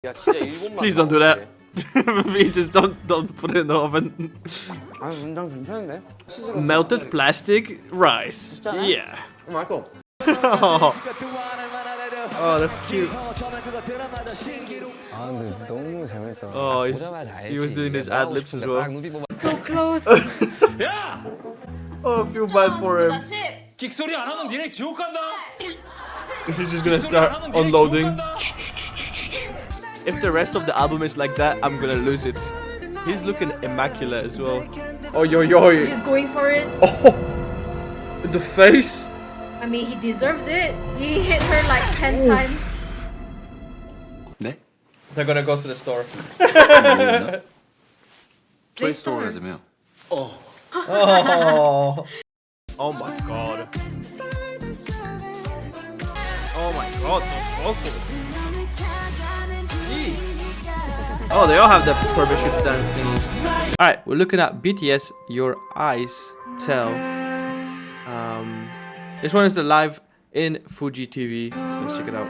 야 진짜 일본만. Please don't do that. We just don't put it in the oven. 아 난 괜찮은데? Melted plastic rice. Yeah. 맛있어. Oh, that's cute. 아 근데 너무 재밌다. Oh, he was doing his ad libs as well. So close. Oh, I feel bad for him. 끽소리 안 하면 니네 지옥 간다. He's just gonna start unloading. If the rest of the album is like that, I'm gonna lose it. He's looking immaculate as well. Oh, yo, yo. She's going for it. Oh, the face. I mean, he deserves it. He hit her like 10 times. 네? They're gonna go to the store. Play store. 하자며. Oh. Oh my god. Oh my god, the vocals. Jeez. Oh, they all have the permission to dance thingies. Alright, we're looking at BTS Your Eyes Tell. This one is the live in Fuji TV, so let's check it out.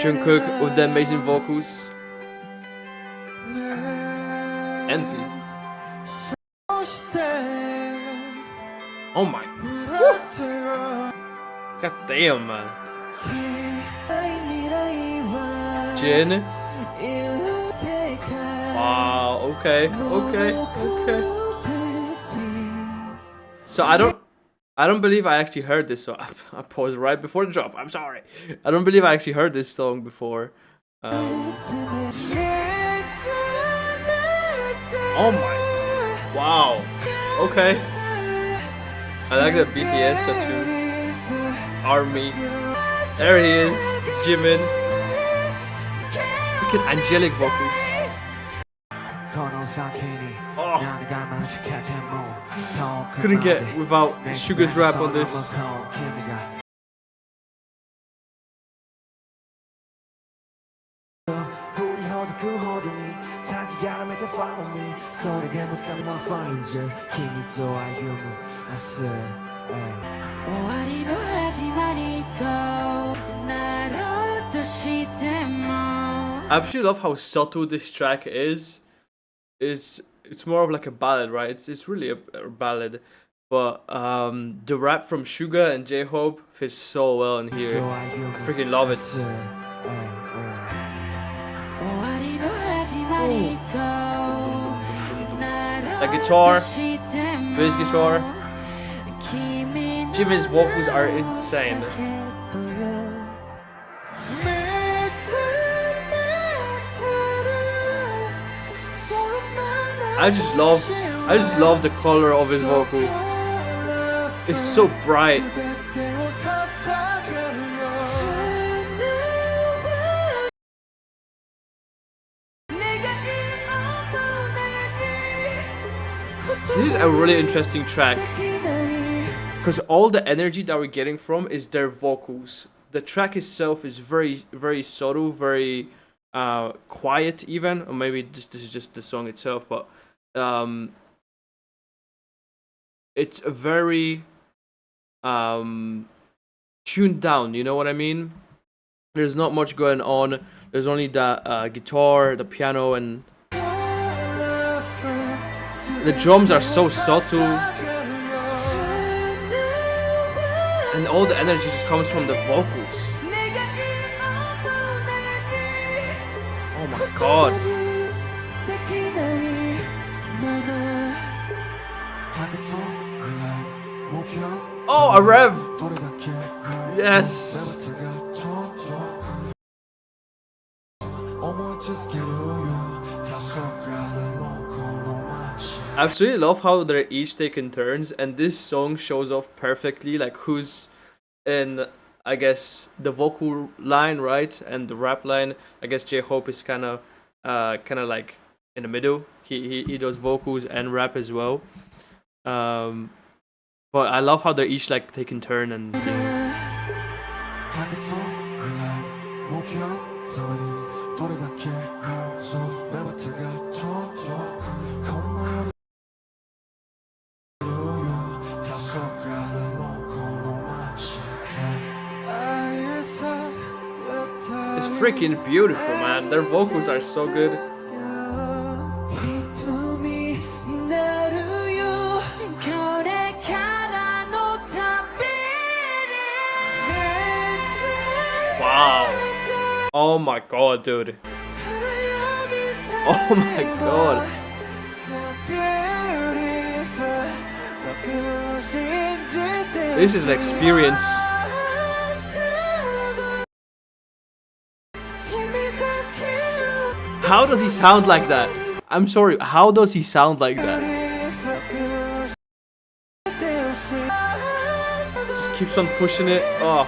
Jungkook with the amazing vocals. Envy. Oh my. God damn, man. Jin. Wow, okay. So I don't believe I actually heard this song. I paused right before the drop. I'm sorry. I don't believe I actually heard this song before. Oh my. Wow. Okay. I like the BTS tattoo. Army. There he is. Jimin. Look at angelic vocals. Oh. Couldn't get without Sugar's rap on this. I absolutely love how subtle this track is. It's more of like a ballad, right? It's really a ballad, but the rap from Suga and J-Hope fits so well in here. I freaking love it. The guitar, bass guitar. Jimin's vocals are insane. I just love the color of his vocal. It's so bright. This is a really interesting track because all the energy that we're getting from is their vocals. The track itself is very, very subtle, very quiet even, or maybe this is just the song itself, but it's very tuned down, you know what I mean? There's not much going on. There's only the guitar, the piano, and the drums are so subtle, and all the energy just comes from the vocals. Oh my god. Oh, a rev! Yes! I absolutely love how they're each taking turns, and this song shows off perfectly like who's in, I guess, the vocal line, right, and the rap line. I guess J-Hope is kind of like in the middle. He does vocals and rap as well. But I love how they're each like taking turn and singing. It's freaking beautiful, man. Their vocals are so good. Wow. Oh my god, dude. Oh my god. This is an experience. How does he sound like that? I'm sorry, how does he sound like that? Just keeps on pushing it. Oh.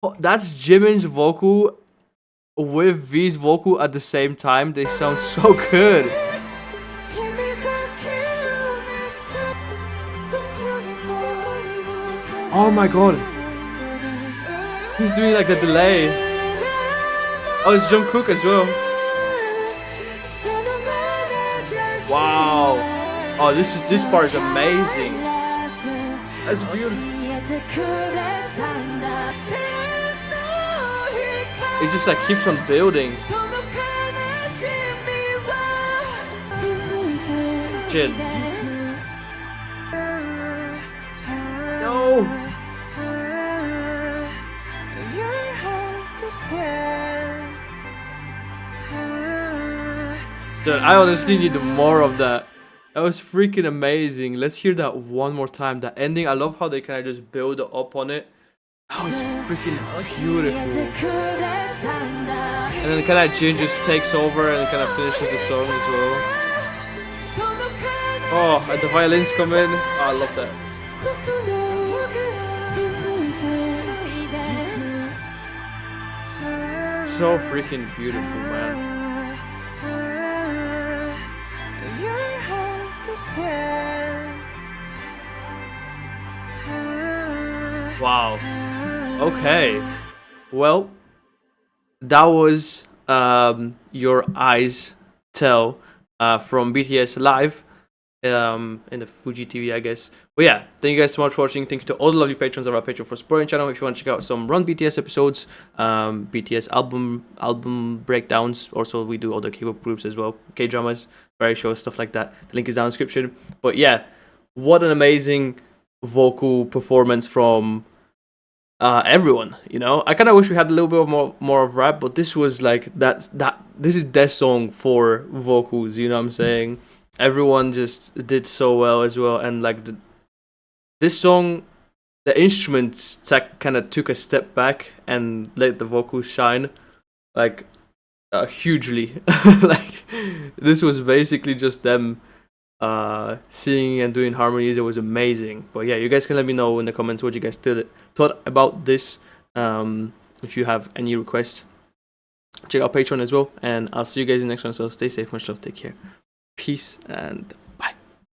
Oh, that's Jimin's vocal with V's vocal at the same time. They sound so good. Oh my god. He's doing like the delay. Oh, it's Jungkook as well. Wow. Oh, this part is amazing. That's beautiful. It just like keeps on building. Jin. No. Dude, I honestly need more of that. That was freaking amazing. Let's hear that one more time. That ending, I love how they kind of just build up on it. That was freaking beautiful. And then kind of Jin just takes over and kind of finishes the song as well. Oh, and the violins come in. Oh, I love that. So freaking beautiful, man. Wow. Okay. Well, that was Your Eyes Tell from BTS Live in the Fuji TV, I guess. But yeah, thank you guys so much for watching. Thank you to all the lovely patrons of our Patreon for supporting the channel. If you want to check out some Run BTS episodes, BTS album breakdowns. Also, we do other K-pop groups as well, K-dramas, variety shows, stuff like that. The link is down in the description. But yeah, what an amazing vocal performance from everyone. You know, I kind of wish we had a little bit of more of rap, but this was like this is their song for vocals. You know what I'm saying? Everyone just did so well as well, and like this song, the instruments kind of took a step back and let the vocals shine, like hugely. Like this was basically just them singing and doing harmonies. It was amazing. But yeah, you guys can let me know in the comments what you guys thought about this. If you have any requests, check out Patreon as well, and I'll see you guys in the next one. So stay safe, much love, take care, peace, and